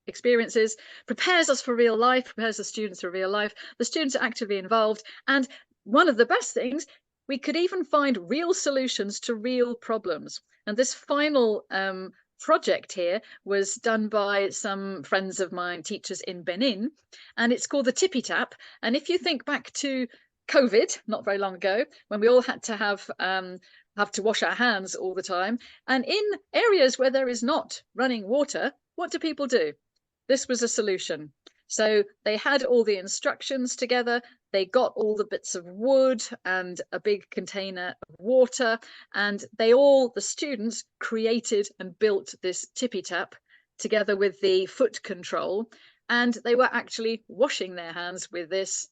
experiences, prepares us for real life, prepares the students for real life. The students are actively involved, and one of the best things, we could even find real solutions to real problems. And this final project here was done by some friends of mine, teachers in Benin, and it's called the Tippy Tap. And if you think back to COVID, not very long ago, when we all had to have to wash our hands all the time, and in areas where there is not running water, what do people do? This was a solution. So they had all the instructions together, they got all the bits of wood and a big container of water, and the students created and built this tippy tap together with the foot control, and they were actually washing their hands with this,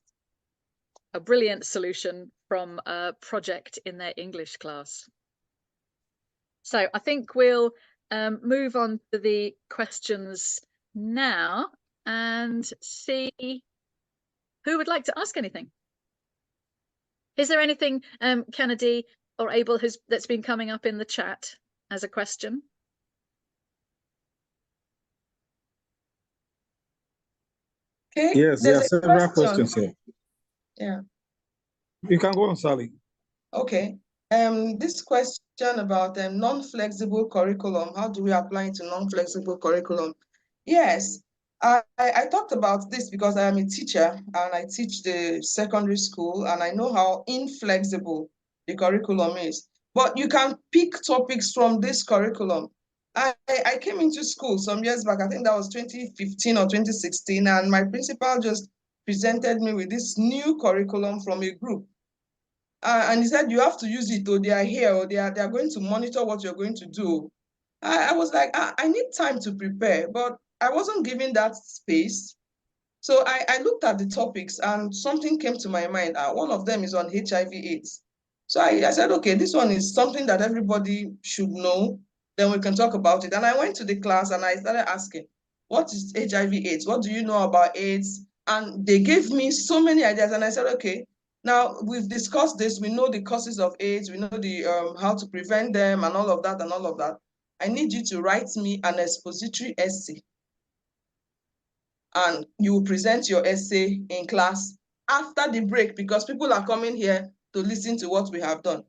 a brilliant solution from a project in their English class. So I think we'll move on to the questions now and see who would like to ask anything. Is there anything, Kennedy or Abel, that's been coming up in the chat as a question? Okay. Yes, there are There's a several question. questions here. Yeah. You can go on, Sally. Okay. This question about non-flexible curriculum, how do we apply it to non-flexible curriculum? Yes, I talked about this because I am a teacher and I teach the secondary school and I know how inflexible the curriculum is. But you can pick topics from this curriculum. I came into school some years back, I think that was 2015 or 2016, and my principal just presented me with this new curriculum from a group. And he said, you have to use it, or they are here, or they are going to monitor what you're going to do. I was like, I need time to prepare, but I wasn't given that space. So I looked at the topics and something came to my mind. One of them is on HIV/AIDS. So I said, okay, this one is something that everybody should know. Then we can talk about it. And I went to the class and I started asking, what is HIV/AIDS? What do you know about AIDS? And they gave me so many ideas. And I said, okay, now we've discussed this. We know the causes of AIDS. We know the how to prevent them and all of that and all of that. I need you to write me an expository essay. And you will present your essay in class after the break because people are coming here to listen to what we have done.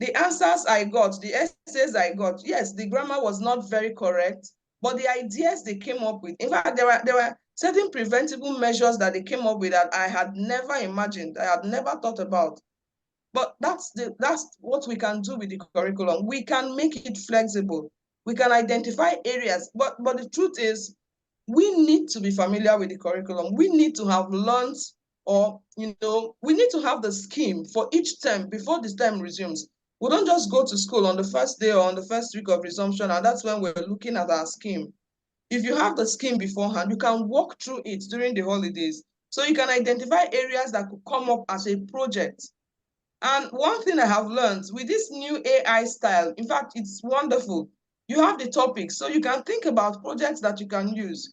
The answers I got, the essays I got, yes, the grammar was not very correct, but the ideas they came up with, in fact, there were certain preventable measures that they came up with that I had never imagined, I had never thought about. But that's what we can do with the curriculum. We can make it flexible. We can identify areas, but the truth is, we need to be familiar with the curriculum. We need to have learned, or we need to have the scheme for each term before this term resumes. We don't just go to school on the first day or on the first week of resumption, and that's when we're looking at our scheme. If you have the scheme beforehand, you can walk through it during the holidays. So you can identify areas that could come up as a project. And one thing I have learned with this new AI style, in fact, it's wonderful. You have the topics, so you can think about projects that you can use.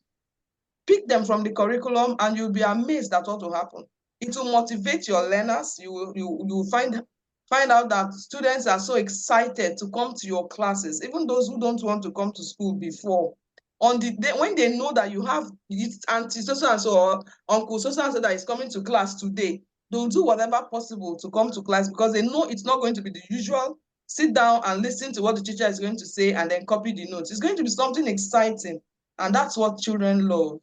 Pick them from the curriculum and you'll be amazed at what will happen. It will motivate your learners. You will find out that students are so excited to come to your classes, even those who don't want to come to school before. On the day when they know that you have auntie so and so or uncle so and so that is coming to class today, they'll do whatever possible to come to class because they know it's not going to be the usual sit down and listen to what the teacher is going to say and then copy the notes. It's going to be something exciting, and that's what children love.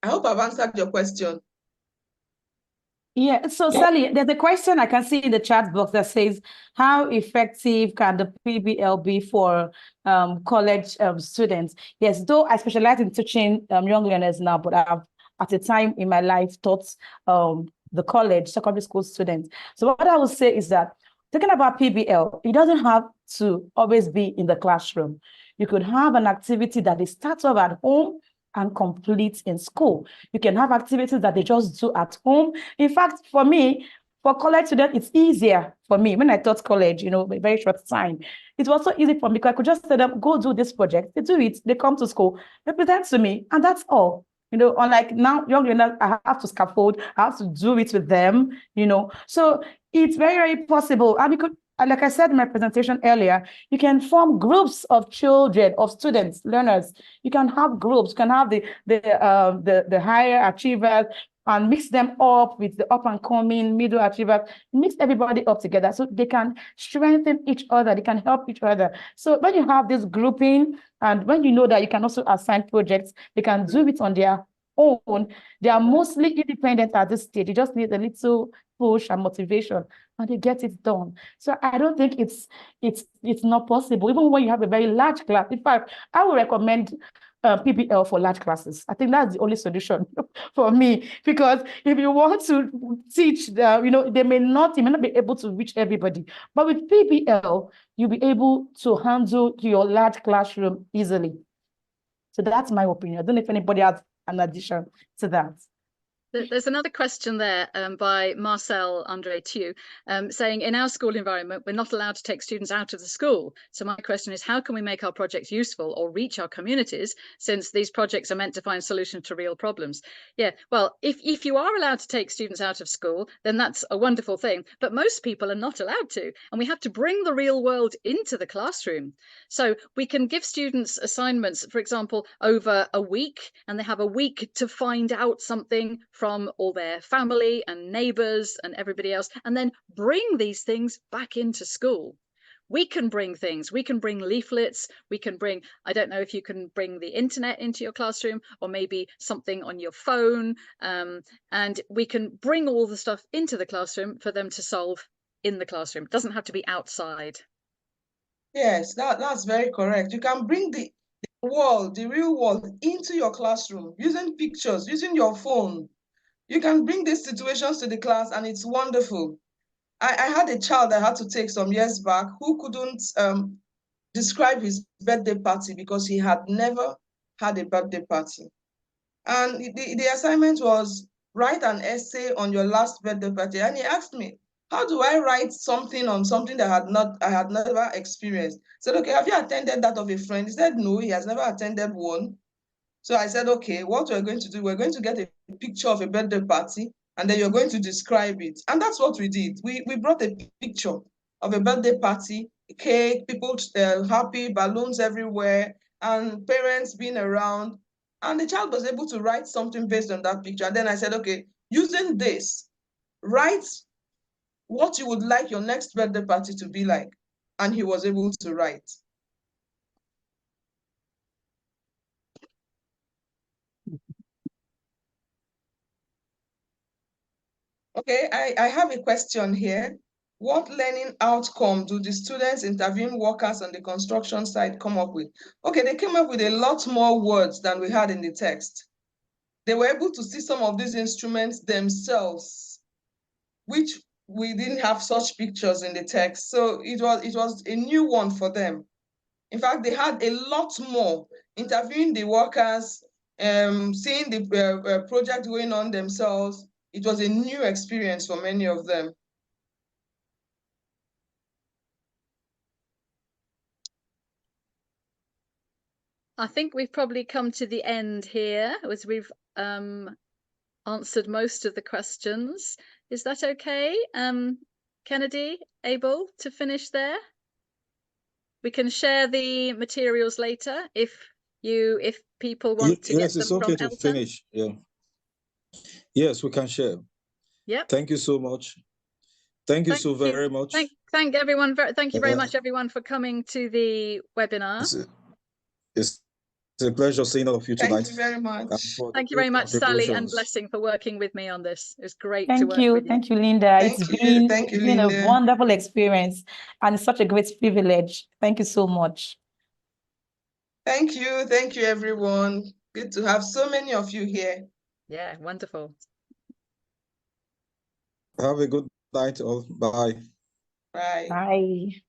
I hope I've answered your question. Yeah, so Sally, there's a question I can see in the chat box that says, how effective can the PBL be for college students? Yes, though I specialize in teaching young learners now, but I've at a time in my life taught the college, secondary school students. So what I would say is that talking about PBL, it doesn't have to always be in the classroom. You could have an activity that they start off at home and complete in school. You can have activities that they just do at home. In fact, for me, for college students, it's easier for me. When I taught college, a very short time, it was so easy for me because I could just tell them, go do this project. They do it, they come to school, they present to me, and that's all. Unlike now, young learners, I have to scaffold, I have to do it with them, So it's very, very possible. And we could, like I said in my presentation earlier, you can form groups of children, of students, learners. You can have groups, you can have the higher achievers and mix them up with the up and coming middle achievers, mix everybody up together so they can strengthen each other, they can help each other. So when you have this grouping and when you know that you can also assign projects, they can do it on their own. They are mostly independent at this stage. You just need a little push and motivation and they get it done. So I don't think it's not possible, even when you have a very large class. In fact, I would recommend PBL for large classes. I think that's the only solution for me, because if you want to teach, they may not be able to reach everybody. But with PBL, you'll be able to handle your large classroom easily. So that's my opinion. I don't know if anybody has an addition to that. There's another question there by Marcel Andre Tew saying, in our school environment, we're not allowed to take students out of the school. So my question is, how can we make our projects useful or reach our communities, since these projects are meant to find solutions to real problems? Yeah, well, if you are allowed to take students out of school, then that's a wonderful thing. But most people are not allowed to. And we have to bring the real world into the classroom. So we can give students assignments, for example, over a week, and they have a week to find out something from all their family and neighbours and everybody else, and then bring these things back into school. We can bring things, we can bring leaflets, we can bring, I don't know if you can bring the internet into your classroom, or maybe something on your phone, and we can bring all the stuff into the classroom for them to solve in the classroom. It doesn't have to be outside. Yes, that's very correct. You can bring the world, the real world, into your classroom using pictures, using your phone. You can bring these situations to the class, and it's wonderful. I had a child I had to take some years back who couldn't describe his birthday party because he had never had a birthday party. And the assignment was write an essay on your last birthday party. And he asked me, how do I write something on something that I had never experienced? I said, okay, have you attended that of a friend? He said, no, he has never attended one. So I said, okay, what we're going to do, we're going to get a picture of a birthday party, and then you're going to describe it. And that's what we did. We brought a picture of a birthday party, cake, people happy, balloons everywhere, and parents being around. And the child was able to write something based on that picture. And then I said, okay, using this, write what you would like your next birthday party to be like. And he was able to write. Okay, I have a question here. What learning outcome do the students interviewing workers on the construction site come up with? Okay, they came up with a lot more words than we had in the text. They were able to see some of these instruments themselves, which we didn't have such pictures in the text. So it was a new one for them. In fact, they had a lot more interviewing the workers, seeing the project going on themselves. It was a new experience for many of them. I think we've probably come to the end here, as we've answered most of the questions. Is that okay? Kennedy, able to finish there? We can share the materials later if people want to yes, get it's them okay from to Elton. finish. Yeah. Yes, we can share. Yep. Thank you so much. Thank you so very much. Thank everyone. Thank you very much, everyone, for coming to the webinar. It's a pleasure seeing all of you tonight. Thank you very much. Thank you very much, Sally and Blessing, for working with me on this. It was great to work with you. Thank you, Linda. It's been Linda. a wonderful experience, and it's such a great privilege. Thank you so much. Thank you, everyone. Good to have so many of you here. Yeah, wonderful. Have a good night all. Bye. Bye. Bye.